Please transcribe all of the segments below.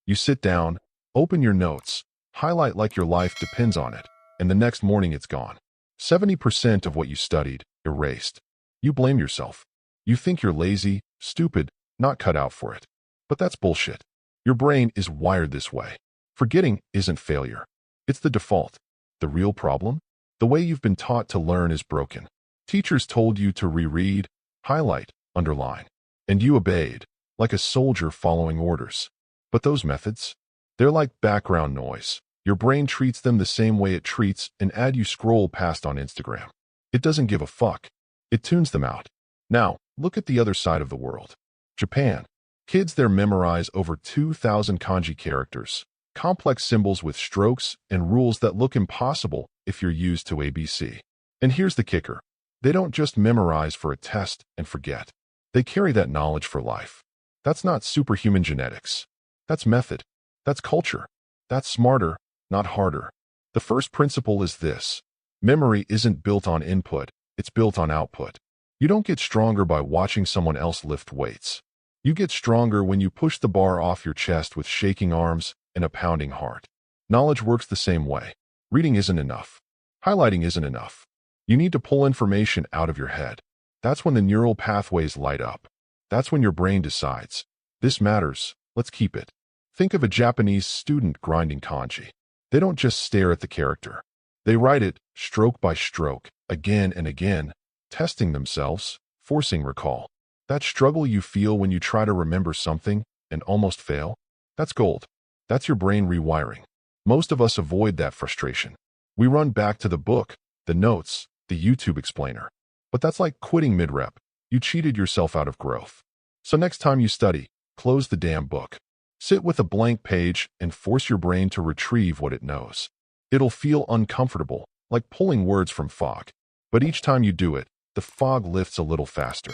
You sit down, open your notes, highlight like your life depends on it, and the next morning it's gone. 70% of what you studied, erased. You blame yourself. You think you're lazy, stupid, not cut out for it. But that's bullshit. Your brain is wired this way. Forgetting isn't failure. It's the default. The real problem? The way you've been taught to learn is broken. Teachers told you to reread, highlight, underline, and you obeyed, like a soldier following orders. But those methods? They're like background noise. Your brain treats them the same way it treats an ad you scroll past on Instagram. It doesn't give a fuck. It tunes them out. Now, look at the other side of the world. Japan. Kids there memorize over 2,000 kanji characters, complex symbols with strokes and rules that look impossible if you're used to ABC. And here's the kicker. They don't just memorize for a test and forget. They carry that knowledge for life. That's not superhuman genetics. That's method. That's culture. That's smarter, not harder. The first principle is this. Memory isn't built on input, it's built on output. You don't get stronger by watching someone else lift weights. You get stronger when you push the bar off your chest with shaking arms and a pounding heart. Knowledge works the same way. Reading isn't enough. Highlighting isn't enough. You need to pull information out of your head. That's when the neural pathways light up. That's when your brain decides, this matters, let's keep it. Think of a Japanese student grinding kanji. They don't just stare at the character. They write it, stroke by stroke, again and again, testing themselves, forcing recall. That struggle you feel when you try to remember something and almost fail, that's gold. That's your brain rewiring. Most of us avoid that frustration. We run back to the book, the notes, the YouTube explainer. But that's like quitting mid-rep. You cheated yourself out of growth. So next time you study, close the damn book. Sit with a blank page and force your brain to retrieve what it knows. It'll feel uncomfortable, like pulling words from fog. But each time you do it, the fog lifts a little faster.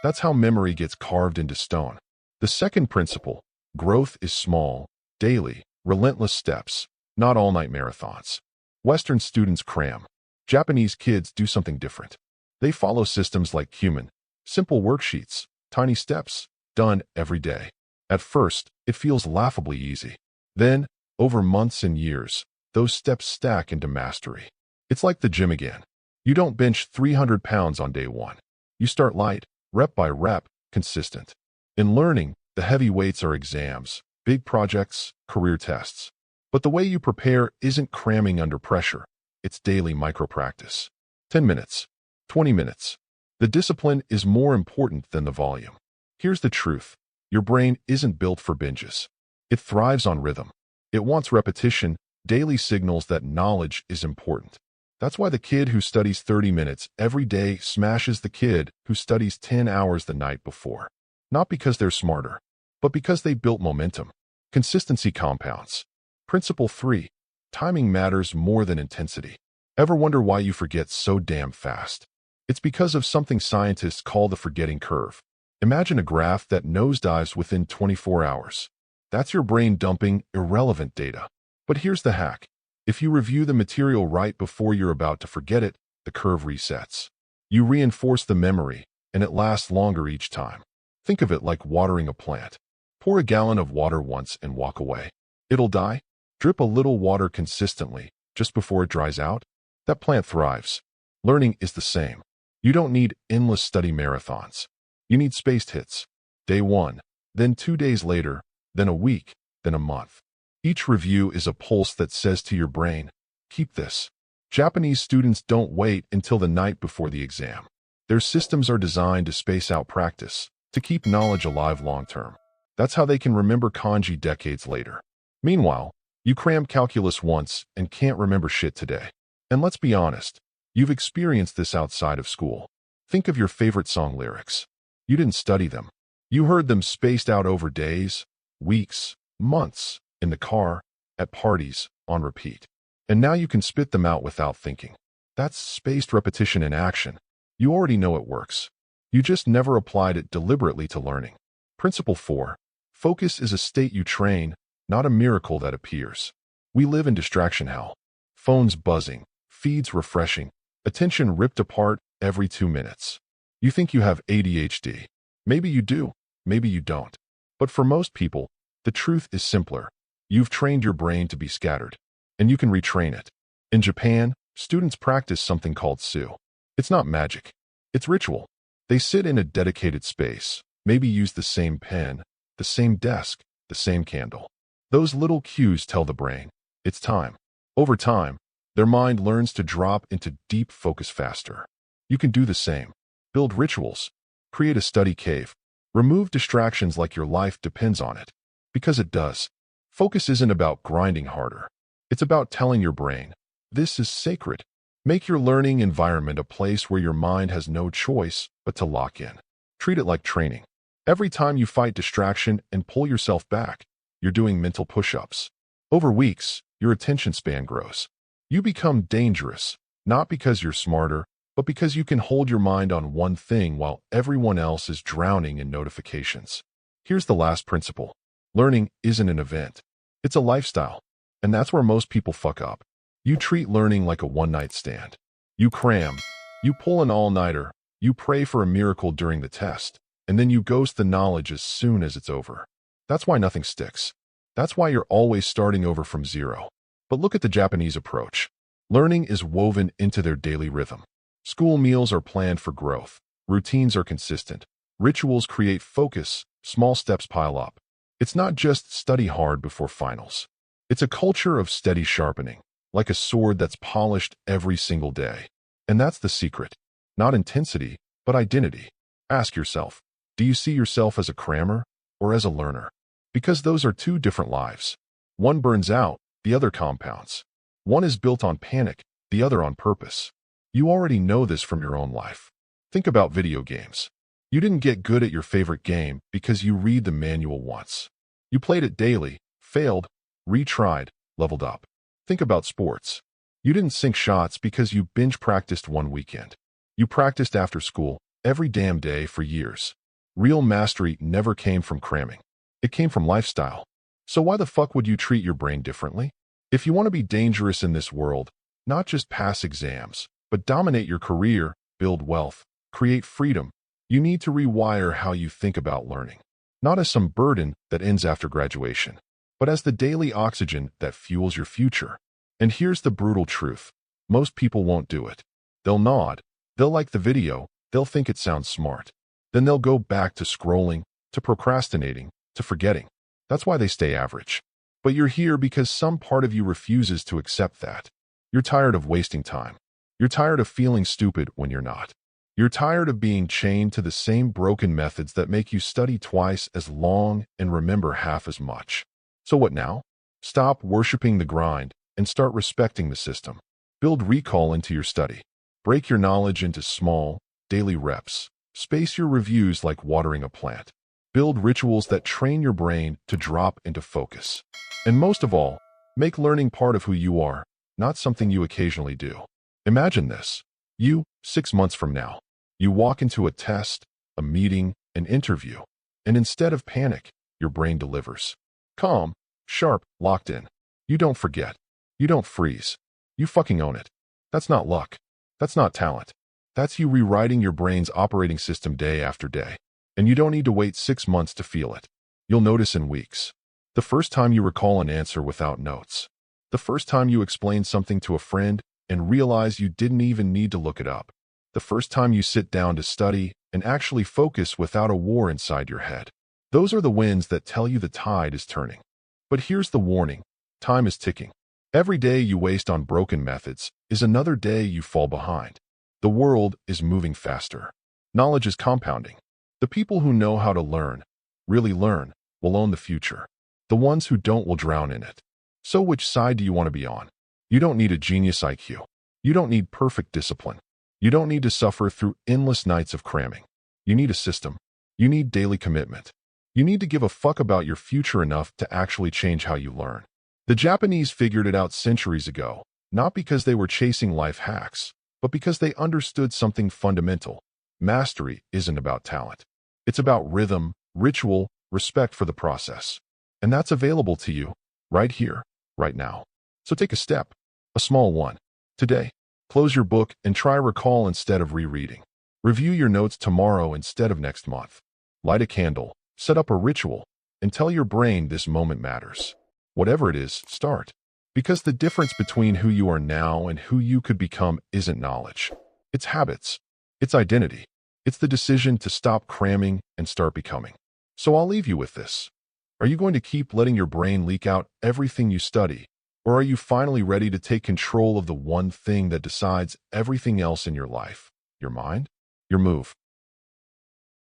That's how memory gets carved into stone. The second principle, growth is small, daily, relentless steps, not all-night marathons. Western students cram. Japanese kids do something different. They follow systems like Kumon, simple worksheets, tiny steps, done every day. At first, it feels laughably easy. Then, over months and years, those steps stack into mastery. It's like the gym again. You don't bench 300 pounds on day one. You start light, rep by rep, consistent. In learning, the heavy weights are exams, big projects, career tests. But the way you prepare isn't cramming under pressure. It's daily micro-practice. 10 minutes, 20 minutes. The discipline is more important than the volume. Here's the truth. Your brain isn't built for binges. It thrives on rhythm. It wants repetition, daily signals that knowledge is important. That's why the kid who studies 30 minutes every day smashes the kid who studies 10 hours the night before. Not because they're smarter, but because they built momentum. Consistency compounds. Principle 3. Timing matters more than intensity. Ever wonder why you forget so damn fast? It's because of something scientists call the forgetting curve. Imagine a graph that nosedives within 24 hours. That's your brain dumping irrelevant data. But here's the hack. If you review the material right before you're about to forget it, the curve resets. You reinforce the memory, and it lasts longer each time. Think of it like watering a plant. Pour a gallon of water once and walk away. It'll die. Drip a little water consistently, just before it dries out. That plant thrives. Learning is the same. You don't need endless study marathons. You need spaced hits. Day 1, then 2 days later, then a week, then a month. Each review is a pulse that says to your brain, keep this. Japanese students don't wait until the night before the exam. Their systems are designed to space out practice, to keep knowledge alive long-term. That's how they can remember kanji decades later. Meanwhile, you cram calculus once and can't remember shit today. And let's be honest, you've experienced this outside of school. Think of your favorite song lyrics. You didn't study them. You heard them spaced out over days, weeks, months, in the car, at parties, on repeat. And now you can spit them out without thinking. That's spaced repetition in action. You already know it works. You just never applied it deliberately to learning. Principle 4. Focus is a state you train, not a miracle that appears. We live in distraction hell. Phones buzzing, feeds refreshing, attention ripped apart every 2 minutes. You think you have ADHD. Maybe you do, maybe you don't. But for most people, The truth is simpler. You've trained your brain to be scattered, and you can retrain it. In Japan, students practice something called su. It's not magic. It's ritual. They sit in a dedicated space, maybe use the same pen, the same desk, the same candle. Those little cues tell the brain, it's time. Over time, their mind learns to drop into deep focus faster. You can do the same. Build rituals. Create a study cave. Remove distractions like your life depends on it. Because it does. Focus isn't about grinding harder. It's about telling your brain, this is sacred. Make your learning environment a place where your mind has no choice but to lock in. Treat it like training. Every time you fight distraction and pull yourself back, you're doing mental push-ups. Over weeks, your attention span grows. You become dangerous, not because you're smarter, but because you can hold your mind on one thing while everyone else is drowning in notifications. Here's the last principle. Learning isn't an event. It's a lifestyle. And that's where most people fuck up. You treat learning like a one-night stand. You cram. You pull an all-nighter. You pray for a miracle during the test. And then you ghost the knowledge as soon as it's over. That's why nothing sticks. That's why you're always starting over from zero. But look at the Japanese approach. Learning is woven into their daily rhythm. School meals are planned for growth. Routines are consistent. Rituals create focus. Small steps pile up. It's not just study hard before finals. It's a culture of steady sharpening, like a sword that's polished every single day. And that's the secret. Not intensity, but identity. Ask yourself, do you see yourself as a crammer or as a learner? Because those are two different lives. One burns out, the other compounds. One is built on panic, the other on purpose. You already know this from your own life. Think about video games. You didn't get good at your favorite game because you read the manual once. You played it daily, failed, retried, leveled up. Think about sports. You didn't sink shots because you binge practiced one weekend. You practiced after school, every damn day for years. Real mastery never came from cramming. It came from lifestyle. So why the fuck would you treat your brain differently? If you want to be dangerous in this world, not just pass exams, but dominate your career, build wealth, create freedom, you need to rewire how you think about learning. Not as some burden that ends after graduation, but as the daily oxygen that fuels your future. And here's the brutal truth. Most people won't do it. They'll nod. They'll like the video. They'll think it sounds smart. Then they'll go back to scrolling, to procrastinating, to forgetting. That's why they stay average. But you're here because some part of you refuses to accept that. You're tired of wasting time. You're tired of feeling stupid when you're not. You're tired of being chained to the same broken methods that make you study twice as long and remember half as much. So what now? Stop worshiping the grind and start respecting the system. Build recall into your study. Break your knowledge into small, daily reps. Space your reviews like watering a plant. Build rituals that train your brain to drop into focus. And most of all, make learning part of who you are, not something you occasionally do. Imagine this. You, 6 months from now, you walk into a test, a meeting, an interview, and instead of panic, your brain delivers. Calm, sharp, locked in. You don't forget. You don't freeze. You fucking own it. That's not luck. That's not talent. That's you rewriting your brain's operating system day after day. And you don't need to wait 6 months to feel it. You'll notice in weeks. The first time you recall an answer without notes. The first time you explain something to a friend and realize you didn't even need to look it up. The first time you sit down to study and actually focus without a war inside your head. Those are the wins that tell you the tide is turning. But here's the warning. Time is ticking. Every day you waste on broken methods is another day you fall behind. The world is moving faster. Knowledge is compounding. The people who know how to learn, really learn, will own the future. The ones who don't will drown in it. So which side do you want to be on? You don't need a genius IQ. You don't need perfect discipline. You don't need to suffer through endless nights of cramming. You need a system. You need daily commitment. You need to give a fuck about your future enough to actually change how you learn. The Japanese figured it out centuries ago, not because they were chasing life hacks, but because they understood something fundamental. Mastery isn't about talent. It's about rhythm, ritual, respect for the process. And that's available to you, right here, right now. So take a step, a small one. Today, close your book and try recall instead of rereading. Review your notes tomorrow instead of next month. Light a candle, set up a ritual, and tell your brain this moment matters. Whatever it is, start. Because the difference between who you are now and who you could become isn't knowledge. It's habits. It's identity. It's the decision to stop cramming and start becoming. So I'll leave you with this. Are you going to keep letting your brain leak out everything you study? Or are you finally ready to take control of the one thing that decides everything else in your life? Your mind? Your move?